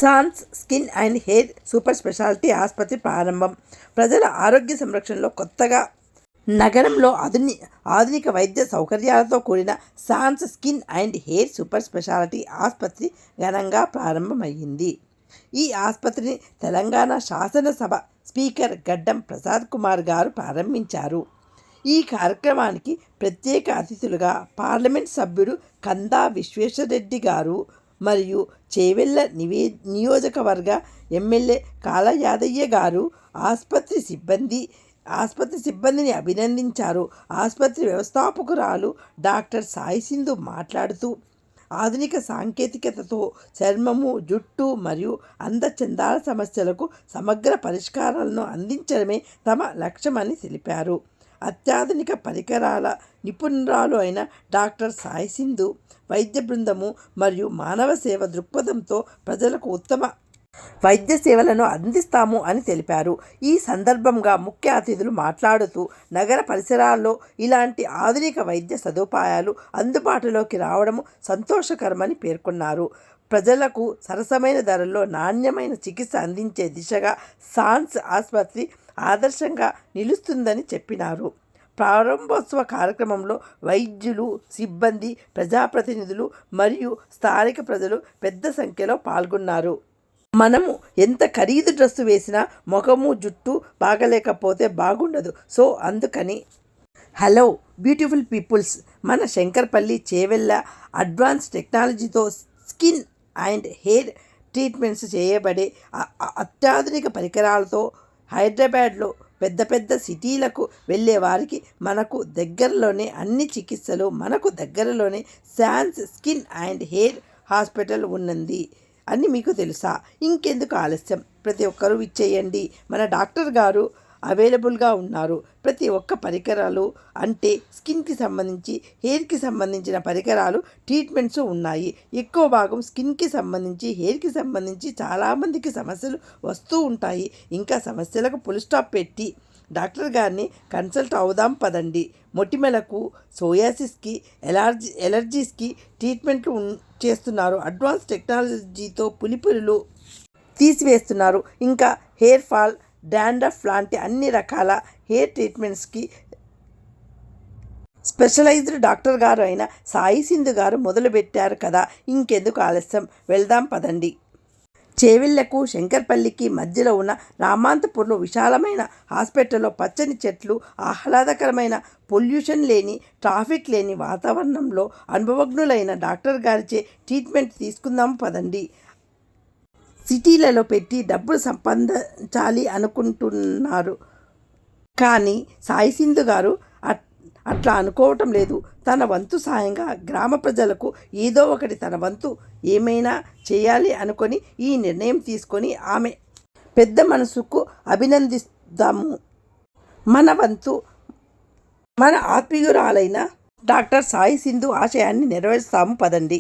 Sands skin and hair super speciality ఆసుపత్రి ప్రారంభం. ప్రజల ఆరోగ్య సంరక్షణలో కొత్తగా నగరంలో ఆధునిక వైద్య సౌకర్యాలతో కూడిన sands skin and hair super speciality ఆసుపత్రి ఘనంగా ప్రారంభమైంది. ఈ ఆసుపత్రిని తెలంగాణ శాసనసభ స్పీకర్ గడ్డం ప్రసాద్ కుమార్ గారు ప్రారంభించారు. ఈ కార్యక్రమానికి ప్రత్యేక అతిథులుగా పార్లమెంట్ సభ్యుడు కందా విశ్వేశ్వరరెడ్డి గారు మరియు చేవెళ్ల నియోజకవర్గ ఎమ్మెల్యే కాళ యాదయ్య గారు ఆసుపత్రి సిబ్బందిని అభినందించారు. ఆసుపత్రి వ్యవస్థాపకురాలు డాక్టర్ సాయి సింధు మాట్లాడుతూ, ఆధునిక సాంకేతికతతో చర్మము, జుట్టు మరియు అందచందాల సమస్యలకు సమగ్ర పరిష్కారాలను అందించడమే తమ లక్ష్యమని తెలిపారు. అత్యాధునిక పరికరాల నిపుణురాలు అయిన డాక్టర్ సాయి సింధు వైద్య బృందము మరియు మానవ సేవ దృక్పథంతో ప్రజలకు ఉత్తమ వైద్య సేవలను అందిస్తాము అని తెలిపారు. ఈ సందర్భంగా ముఖ్య అతిథులు మాట్లాడుతూ, నగర పరిసరాల్లో ఇలాంటి ఆధునిక వైద్య సదుపాయాలు అందుబాటులోకి రావడం సంతోషకరమని పేర్కొన్నారు. ప్రజలకు సరసమైన ధరల్లో నాణ్యమైన చికిత్స అందించే దిశగా సాన్స్ ఆసుపత్రి ఆదర్శంగా నిలుస్తుందని చెప్పినారు. ప్రారంభోత్సవ కార్యక్రమంలో వైద్యులు, సిబ్బంది, ప్రజాప్రతినిధులు మరియు స్థానిక ప్రజలు పెద్ద సంఖ్యలో పాల్గొన్నారు. మనము ఎంత ఖరీదు డ్రెస్సు వేసినా ముఖము, జుట్టు బాగలేకపోతే బాగుండదు. సో అందుకని హలో బ్యూటిఫుల్ పీపుల్స్, మన శంకర్పల్లి చేవెళ్ళ అడ్వాన్స్ టెక్నాలజీతో స్కిన్ అండ్ హెయిర్ ట్రీట్మెంట్స్ చేయబడే అత్యాధునిక పరికరాలతో హైదరాబాద్లో పెద్ద సిటీలకు వెళ్ళే వారికి మనకు దగ్గరలోనే అన్ని చికిత్సలు, మనకు దగ్గరలోనే sands skin and hair hospital ఉన్నది అని మీకు తెలుసా? ఇంకెందుకు ఆలస్యం, ప్రతి ఒక్కరూ ఇచ్చేయండి. మన డాక్టర్ గారు అవైలబుల్గా ఉన్నారు. ప్రతి ఒక్క పరికరాలు అంటే స్కిన్కి సంబంధించి, హెయిర్కి సంబంధించిన పరికరాలు, ట్రీట్మెంట్స్ ఉన్నాయి. ఎక్కువ భాగం స్కిన్కి సంబంధించి, హెయిర్కి సంబంధించి చాలామందికి సమస్యలు వస్తూ ఉంటాయి. ఇంకా సమస్యలకు ఫుల్ స్టాప్ పెట్టి డాక్టర్ గారిని కన్సల్ట్ అవుదాం పదండి. మొటిమలకు, సోయాసిస్కి, ఎలర్జీస్కి ట్రీట్మెంట్లు చేస్తున్నారు. అడ్వాన్స్ టెక్నాలజీతో పులిపురులు తీసివేస్తున్నారు. ఇంకా హెయిర్ ఫాల్, డాండ్రఫ్ లాంటి అన్ని రకాల హెయిర్ ట్రీట్మెంట్స్కి స్పెషలైజ్డ్ డాక్టర్ గారు అయిన సాయి సింధు గారు మొదలుపెట్టారు కదా, ఇంకెందుకు ఆలస్యం, వెళ్దాం పదండి. చేవెళ్లకు, శంకర్పల్లికి మధ్యలో ఉన్న రామాంతపూర్లో విశాలమైన హాస్పిటల్లో పచ్చని చెట్లు, ఆహ్లాదకరమైన పొల్యూషన్ లేని, ట్రాఫిక్ లేని వాతావరణంలో అనుభవజ్ఞులైన డాక్టర్ గారిచే ట్రీట్మెంట్ తీసుకుందాం పదండి. సిటీలలో పెట్టి డబ్బులు సంపాదించాలి అనుకుంటున్నారు కానీ సాయి సింధు గారు అట్లా అనుకోవటం లేదు. తన వంతు సాయంగా గ్రామ ప్రజలకు ఏదో ఒకటి తన వంతు ఏమైనా చేయాలి అనుకొని ఈ నిర్ణయం తీసుకొని ఆమె పెద్ద మనసుకు అభినందిస్తాము. మన వంతు మన ఆత్మీయురాలైన డాక్టర్ సాయి సింధు ఆశయాన్ని నెరవేరుస్తాము పదండి.